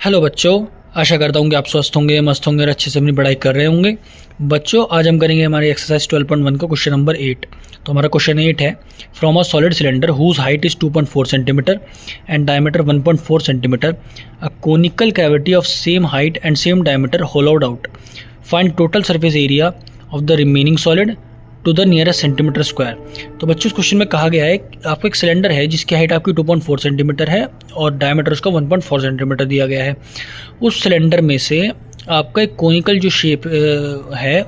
Hello बच्चों, आशा करता हूँ कि आप स्वस्थ होंगे, मस्त होंगे और अच्छे से अपनी पढ़ाई कर रहे होंगे। बच्चों, आज हम करेंगे हमारी एक्सरसाइज 12.1 का क्वेश्चन नंबर 8। तो हमारा क्वेश्चन 8 है, from a solid cylinder whose height is 2.4 centimetre and diameter 1.4 centimetre, a conical cavity of same height and same diameter hollowed out, find total surface area of the remaining solid to the nearest centimetre square. तो बच्चों, इस question में कहा गया है आपको एक cylinder है जिसकी हाइट आपकी 2.4 सेंटीमीटर है और डायमीटर उसका 1.4 सेंटीमीटर दिया गया है। उस सिलेंडर में से आपका एक कोनिकल जो शेप है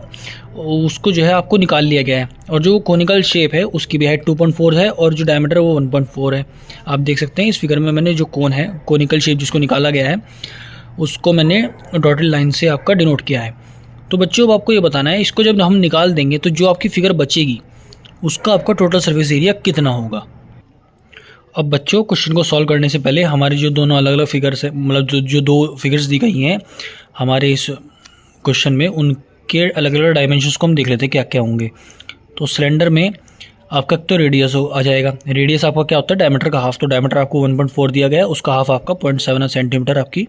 उसको जो है आपको निकाल लिया गया है, और जो कोनिकल शेप है उसकी भी हाइट 2.4 है और जो डायमीटर है वो 1.4 है। आप देख सकते हैं इस फिगर में मैंने जो कोन है, कोनिकल शेप जिसको निकाला गया है, उसको मैंने डॉटेड लाइन से आपका डिनोट किया है। तो बच्चों, अब आपको ये बताना है, इसको जब हम निकाल देंगे तो जो आपकी फिगर बचेगी उसका आपका टोटल सरफेस एरिया कितना होगा। अब बच्चों, क्वेश्चन को सॉल्व करने से पहले हमारी जो दोनों अलग अलग फिगर्स है, मतलब जो दो फिगर्स दी गई हैं हमारे इस क्वेश्चन में, उनके अलग अलग डायमेंशंस को हम देख लेते हैं क्या क्या होंगे। तो सिलेंडर में आपका तो रेडियस आ जाएगा। रेडियस आपका क्या होता है, डायमीटर का हाफ। तो डायमीटर आपको 1.4 दिया गया है, उसका हाफ आपका 0.7 सेंटीमीटर आपकी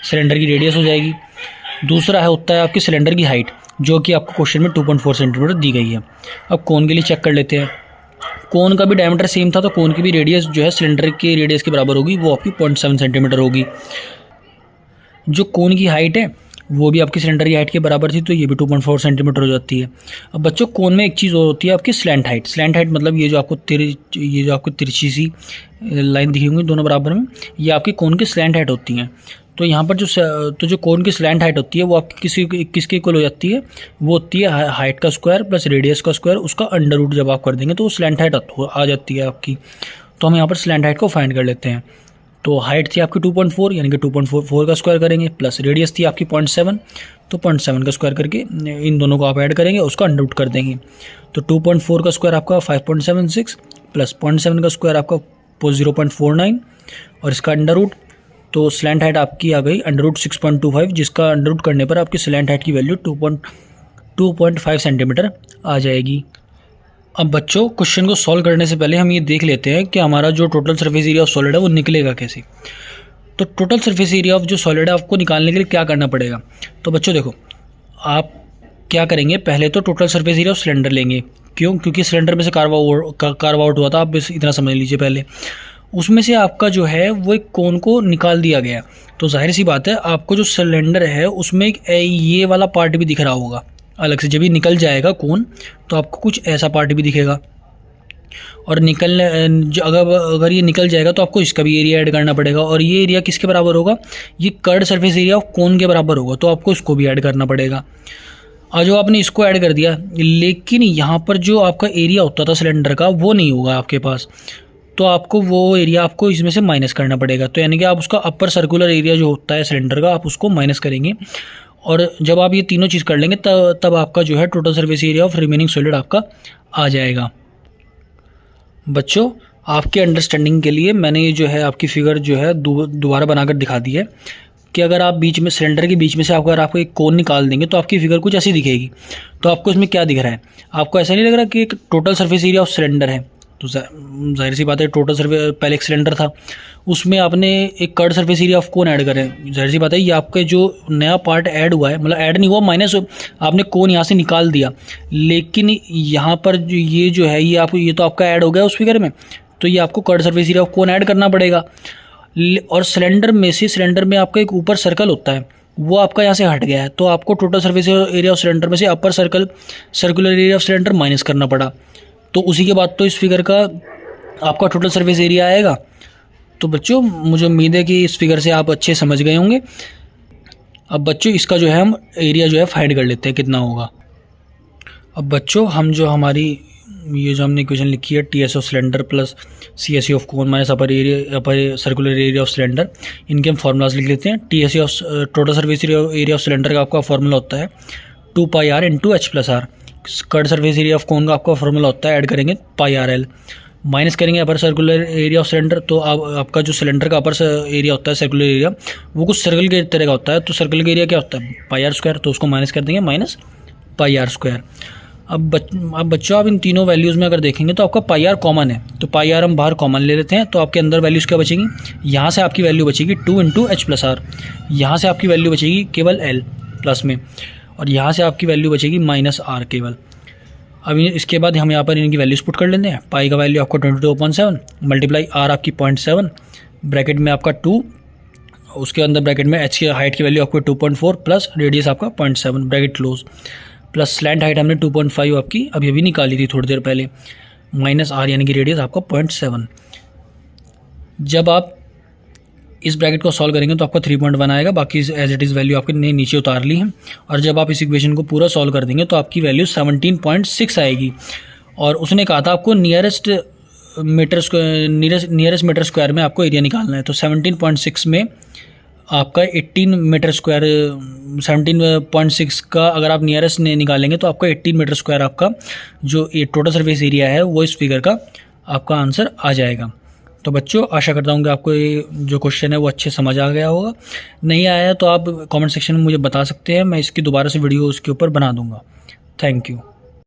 सिलेंडर की रेडियस हो जाएगी। दूसरा है होता है आपकी सिलेंडर की हाइट, जो कि आपको क्वेश्चन में 2.4 सेंटीमीटर दी गई है। अब कोन के लिए चेक कर लेते हैं। कोन का भी डायमीटर सेम था, तो कोन की भी रेडियस जो है सिलेंडर के रेडियस के बराबर होगी, वो आपकी 0.7 सेंटीमीटर होगी। जो कोन की हाइट है वो भी आपकी सिलेंडर की हाइट के बराबर थी, तो ये भी 2.4 सेंटीमीटर हो जाती है। अब बच्चों, कोन में एक चीज़ और होती है आपकी स्लैंट हाइट। स्लैंट हाइट मतलब ये जो आपको तिरछी सी लाइन दिखी होंगी दोनों बराबर में, ये आपकी कोन की स्लैंट हाइट होती हैं। तो यहाँ पर जो कोन की स्लैंट हाइट होती है वो आपकी किसके इक्वल हो जाती है, वो होती है हाइट का स्क्वायर प्लस रेडियस का स्क्वायर, उसका अंडर रूट जब आप कर देंगे तो वो स्लैंट हाइट आ जाती है आपकी। तो हम यहाँ पर स्लैंट हाइट को फाइंड कर लेते हैं। तो हाइट थी आपकी 2.4, यानी कि 2.4 का स्क्वायर करेंगे, प्लस रेडियस थी आपकी 0.7, तो 0.7 का स्क्वायर करके इन दोनों को आप ऐड करेंगे, उसका अंडर रूट कर देंगे। तो 2.4 का स्क्वायर आपका 5.76 प्लस 0.7 का स्क्वायर आपका 0.49 और इसका अंडर रूट, तो स्लैंट हाइट आपकी आ गई अंडर रूट 6.25, जिसका अंडर रूट करने पर आपकी स्लैंट हाइट की वैल्यू 2.5 सेंटीमीटर आ जाएगी। अब बच्चों, क्वेश्चन को सॉल्व करने से पहले हम ये देख लेते हैं कि हमारा जो total surface area of solid है वो निकलेगा कैसे। तो टोटल सरफेस एरिया ऑफ जो सॉलिड है आपको निकालने के लिए क्या करना पड़ेगा। तो बच्चों देखो, आप क्या करेंगे, पहले तो total surface area of cylinder लेंगे। क्योंकि सिलेंडर में से कार्व आउट हुआ था, आप बस इतना समझ लीजिए। पहले उसमें से आपका जो है वो एक कोन को निकाल दिया गया, तो जाहिर सी बात है आपको जो सिलेंडर है उसमें एक ये वाला पार्ट भी दिख रहा होगा अलग से। जब ये निकल जाएगा कोन तो आपको कुछ ऐसा पार्ट भी दिखेगा, और अगर ये निकल जाएगा तो आपको इसका भी एरिया ऐड करना पड़ेगा, और ये एरिया किसके बराबर होगा, ये कर्ड सरफेस एरिया ऑफ कोन के बराबर होगा, तो आपको इसको भी ऐड करना पड़ेगा। और जो आपने इसको ऐड कर दिया, लेकिन यहाँ पर जो आपका एरिया होता था सिलेंडर का वो नहीं होगा आपके पास, तो आपको वो एरिया आपको इसमें से माइनस करना पड़ेगा। तो यानी कि आप उसका अपर सर्कुलर एरिया जो होता है सिलेंडर का, आप उसको माइनस करेंगे, और जब आप ये तीनों चीज़ कर लेंगे तब आपका जो है total surface area of remaining solid आपका आ जाएगा। बच्चों, आपके अंडरस्टैंडिंग के लिए मैंने ये जो है आपकी फिगर जो है दोबारा बनाकर दिखा दी है कि अगर आप बीच में सिलेंडर के बीच में से अगर आपको एक कोन निकाल देंगे तो आपकी फिगर कुछ ऐसी दिखेगी। तो आपको इसमें क्या दिख रहा है, आपको ऐसा नहीं लग रहा कि एक total surface area of cylinder है। तो जाहिर सी बात है, टोटल सरफेस पहले एक सिलेंडर था, उसमें आपने एक curd surface area of cone add करें। जाहिर सी बात है, ये आपका जो नया पार्ट ऐड हुआ है, मतलब ऐड नहीं हुआ, माइनस आपने कोन यहाँ से निकाल दिया, लेकिन यहाँ पर ये जो है ये तो आपका ऐड हो गया उस फिगर में, तो ये आपको curd surface area of cone add करना पड़ेगा। और सिलेंडर में आपका एक ऊपर सर्कल होता है, वो आपका यहाँ से हट गया है, तो आपको total surface area of cylinder में से upper circular area of cylinder minus करना पड़ा। तो उसी के बाद तो इस फिगर का आपका टोटल सरफेस एरिया आएगा। तो बच्चों, मुझे उम्मीद है कि इस फिगर से आप अच्छे समझ गए होंगे। अब बच्चों, इसका जो है हम एरिया जो है फाइंड कर लेते हैं कितना होगा। अब बच्चों, हम जो हमारी ये जो हमने इक्वेशन लिखी है, T S of cylinder plus C S C of cone minus upper circular area of cylinder, इनके हम फार्मूलाज लिख लेते हैं। T S C of total surface area of cylinder का आपका फार्मूला होता है 2πr into H plus R. Curved surface area of cone का आपका फार्मूला होता है, ऐड करेंगे πrl, माइनस करेंगे अपर सर्कुलर एरिया ऑफ सिलेंडर। तो आपका जो सिलेंडर का अपर एरिया होता है सर्कुलर एरिया, वो कुछ सर्कल के तरह का होता है, तो सर्कल का एरिया क्या होता है πr स्क्वायर, तो उसको माइनस कर देंगे माइनस πr स्क्वायर। अब बच्चों आप इन तीनों वैल्यूज़ में अगर देखेंगे तो आपका पाई आर कॉमन है, तो पाई आर हम बाहर कॉमन ले लेते हैं, तो आपके अंदर वैल्यूज़ क्या बचेंगी, यहाँ से आपकी वैल्यू बचेगी 2 इंटू एच प्लस आर, यहाँ से आपकी वैल्यू बचेगी केवल एल प्लस में, और यहाँ से आपकी वैल्यू बचेगी माइनस आर केवल। अब इसके बाद हम यहाँ पर इनकी वैल्यूज़ पुट कर लेते हैं। पाई का वैल्यू आपका 22.7 मल्टीप्लाई आर आपकी 0.7 ब्रैकेट में आपका 2, उसके अंदर ब्रैकेट में एच की हाइट की वैल्यू आपको 2.4 प्लस रेडियस आपका 0.7 bracket close, plus slant height हमने 2.5 आपकी अभी निकाली थी थोड़ी देर पहले, माइनस आर यानी कि रेडियस आपका 0.7। जब आप इस ब्रैकेट को सॉल्व करेंगे तो आपका 3.1 आएगा, बाकी एज इट इज़ वैल्यू आपने नीचे उतार ली है। और जब आप इस इक्वेशन को पूरा सॉल्व कर देंगे तो आपकी वैल्यू 17.6 आएगी। और उसने कहा था आपको नियरेस्ट मीटर स्क्वायर में आपको एरिया निकालना है, तो 17.6 में आपका 18 मीटर स्क्वायर, 17.6 का अगर आप नियरेस्ट निकालेंगे तो आपका 18 मीटर स्क्वायर आपका जो ये टोटल सरफेस एरिया है वो इस फिगर का आपका आंसर आ जाएगा। तो बच्चों आशा करता हूँ कि आपको ये जो क्वेश्चन है वो अच्छे समझ आ गया होगा। नहीं आया तो आप कमेंट सेक्शन में मुझे बता सकते हैं, मैं इसकी दोबारा से वीडियो उसके ऊपर बना दूँगा। Thank you.